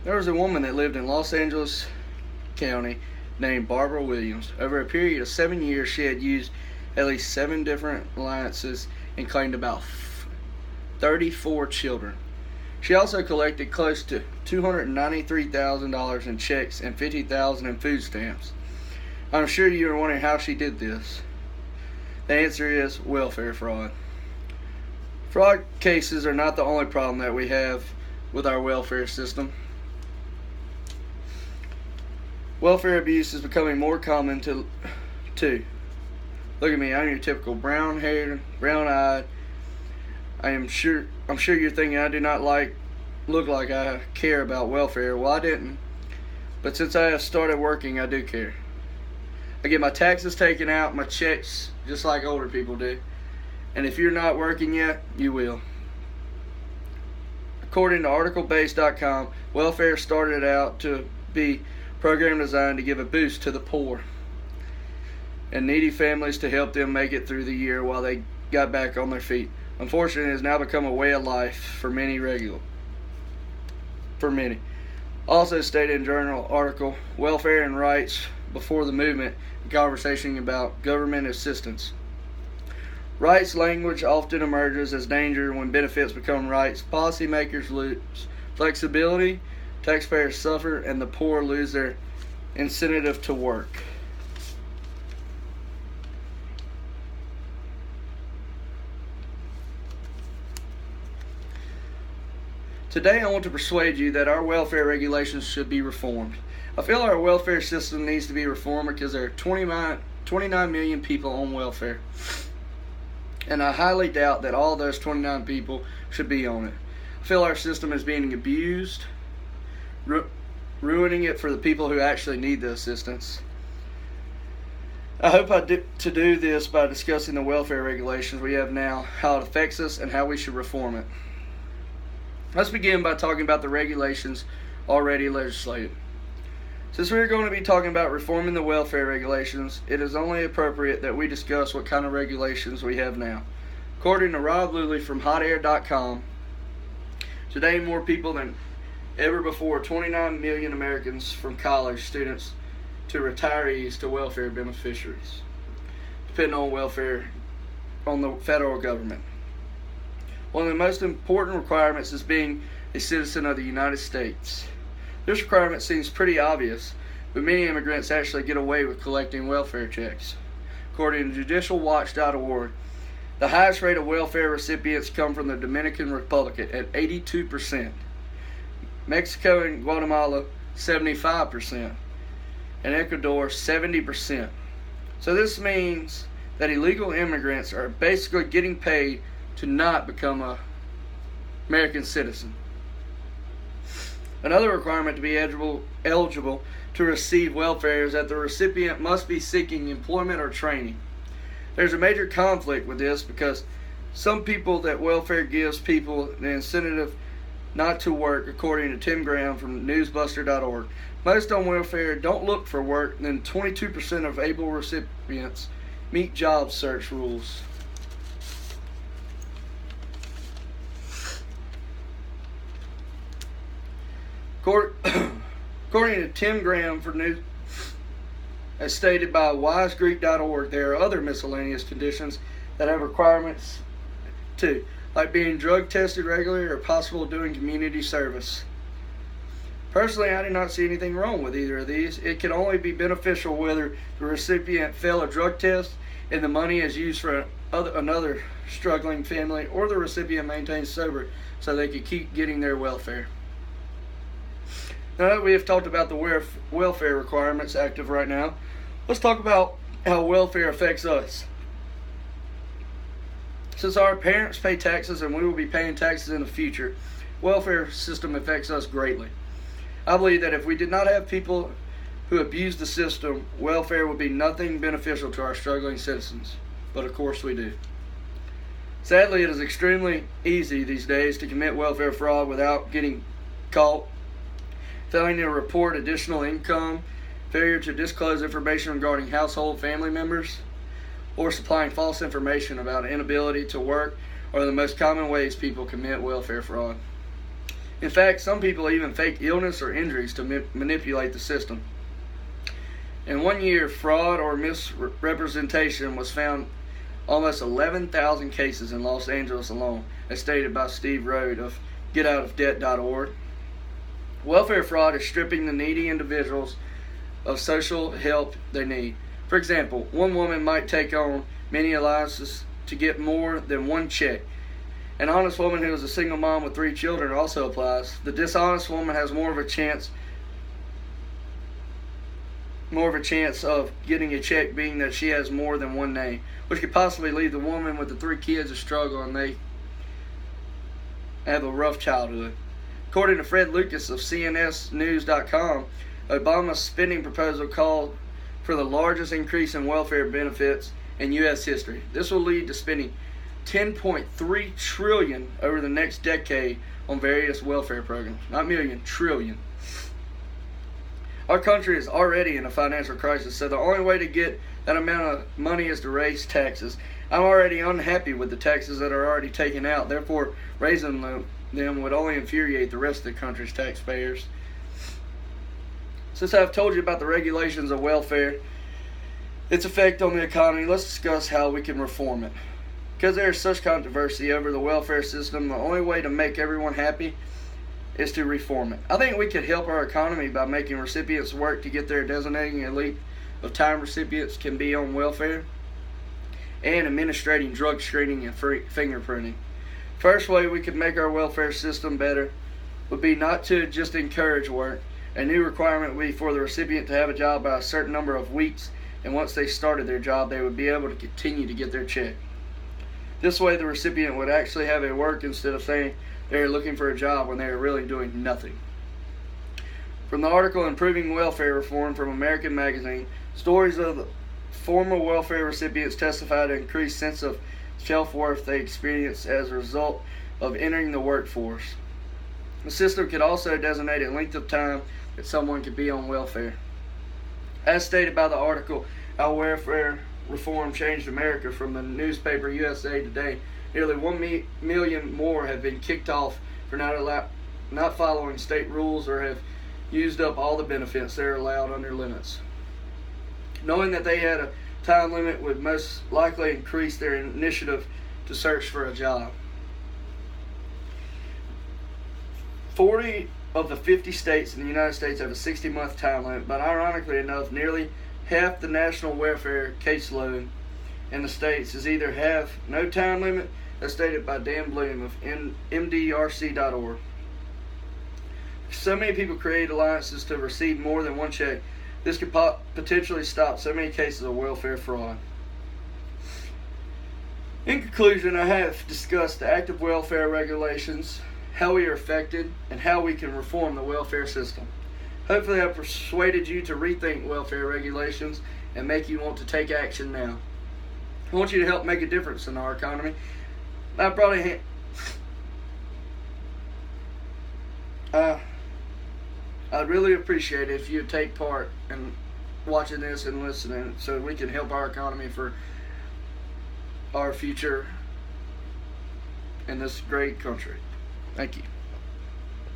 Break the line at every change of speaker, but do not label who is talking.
There was a woman that lived in Los Angeles County named Barbara Williams. Over a period of 7 years, she had used at least 7 different alliances and claimed about 34 children. She also collected close to $293,000 in checks and $50,000 in food stamps. I'm sure you are wondering how she did this. The answer is welfare fraud. Fraud cases are not the only problem that we have with our welfare system. Welfare abuse is becoming more common too. Look at me, I'm your typical brown-haired, brown-eyed. I'm sure you're thinking I do not look like I care about welfare. Well, I didn't, but since I have started working, I do care. I get my taxes taken out, my checks, just like older people do. And if you're not working yet, you will. According to articlebase.com, welfare started out to be a program designed to give a boost to the poor and needy families to help them make it through the year while they got back on their feet. Unfortunately, it has now become a way of life for many. Also stated in journal article, Welfare and Rights Before the Movement, a conversation about government assistance. Rights language often emerges as danger when benefits become rights. Policymakers lose flexibility, taxpayers suffer, and the poor lose their incentive to work. Today I want to persuade you that our welfare regulations should be reformed. I feel our welfare system needs to be reformed because there are 29 million people on welfare. And I highly doubt that all those 29 people should be on it. I feel our system is being abused, ruining it for the people who actually need the assistance. I hope to do this by discussing the welfare regulations we have now, how it affects us, and how we should reform it. Let's begin by talking about the regulations already legislated. Since we are going to be talking about reforming the welfare regulations, it is only appropriate that we discuss what kind of regulations we have now. According to Rob Luley from hotair.com, today more people than ever before, 29 million Americans from college students to retirees to welfare beneficiaries depend on welfare on the federal government. One of the most important requirements is being a citizen of the United States. This requirement seems pretty obvious, but many immigrants actually get away with collecting welfare checks. According to judicialwatch.org, the highest rate of welfare recipients come from the Dominican Republic at 82%, Mexico and Guatemala 75%, and Ecuador 70%. So this means that illegal immigrants are basically getting paid to not become an American citizen. Another requirement to be eligible to receive welfare is that the recipient must be seeking employment or training. There's a major conflict with this because some people that welfare gives people the incentive not to work, according to Tim Graham from newsbuster.org. Most on welfare don't look for work, and then 22% of able recipients meet job search rules. According to Tim Graham for news, as stated by wisegreek.org, there are other miscellaneous conditions that have requirements too, like being drug tested regularly or possible doing community service. Personally, I do not see anything wrong with either of these. It can only be beneficial whether the recipient fail a drug test and the money is used for another struggling family, or the recipient maintains sober so they can keep getting their welfare. Now that we have talked about the welfare requirements active right now, let's talk about how welfare affects us. Since our parents pay taxes and we will be paying taxes in the future, welfare system affects us greatly. I believe that if we did not have people who abuse the system, welfare would be nothing beneficial to our struggling citizens. But of course we do. Sadly, it is extremely easy these days to commit welfare fraud without getting caught. Failing to report additional income, failure to disclose information regarding household family members, or supplying false information about inability to work are the most common ways people commit welfare fraud. In fact, some people even fake illness or injuries to manipulate the system. In 1 year, fraud or misrepresentation was found almost 11,000 cases in Los Angeles alone, as stated by Steve Rode of GetOutOfDebt.org. Welfare fraud is stripping the needy individuals of social help they need. For example, one woman might take on many alliances to get more than one check. An honest woman who is a single mom with 3 children also applies. The dishonest woman has more of a chance of getting a check, being that she has more than one name, which could possibly leave the woman with the 3 kids to struggle and they have a rough childhood. According to Fred Lucas of CNSnews.com, Obama's spending proposal called for the largest increase in welfare benefits in U.S. history. This will lead to spending $10.3 trillion over the next decade on various welfare programs. Not million, trillion. Our country is already in a financial crisis, so the only way to get that amount of money is to raise taxes. I'm already unhappy with the taxes that are already taken out. Therefore, raising them would only infuriate the rest of the country's taxpayers. Since I've told you about the regulations of welfare, its effect on the economy, let's discuss how we can reform it. Because there is such controversy over the welfare system, the only way to make everyone happy is to reform it. I think we could help our economy by making recipients work to get there, designating a length of time recipients can be on welfare, and administrating drug screening and fingerprinting. First way we could make our welfare system better would be not to just encourage work. A new requirement would be for the recipient to have a job by a certain number of weeks, and once they started their job, they would be able to continue to get their check. This way, the recipient would actually have a work instead of saying they're looking for a job when they are really doing nothing. From the article Improving Welfare Reform from American Magazine, stories of the former welfare recipients testify to increased sense of self-worth they experience as a result of entering the workforce. The system could also designate a length of time that someone could be on welfare. As stated by the article, How Welfare Reform Changed America from the newspaper USA Today, nearly 1 million more have been kicked off for not following state rules or have used up all the benefits they are allowed under limits. Knowing that they had a time limit would most likely increase their initiative to search for a job. 40 of the 50 states in the United States have a 60-month time limit, but ironically enough, nearly half the national welfare caseload in the states is either have no time limit, as stated by Dan Bloom of MDRC.org. So many people create alliances to receive more than one check. This could potentially stop so many cases of welfare fraud. In conclusion, I have discussed the active welfare regulations, how we are affected, and how we can reform the welfare system. Hopefully I've persuaded you to rethink welfare regulations and make you want to take action now. I want you to help make a difference in our economy. I'd really appreciate it if you'd take part in watching this and listening so we can help our economy for our future in this great country. Thank you.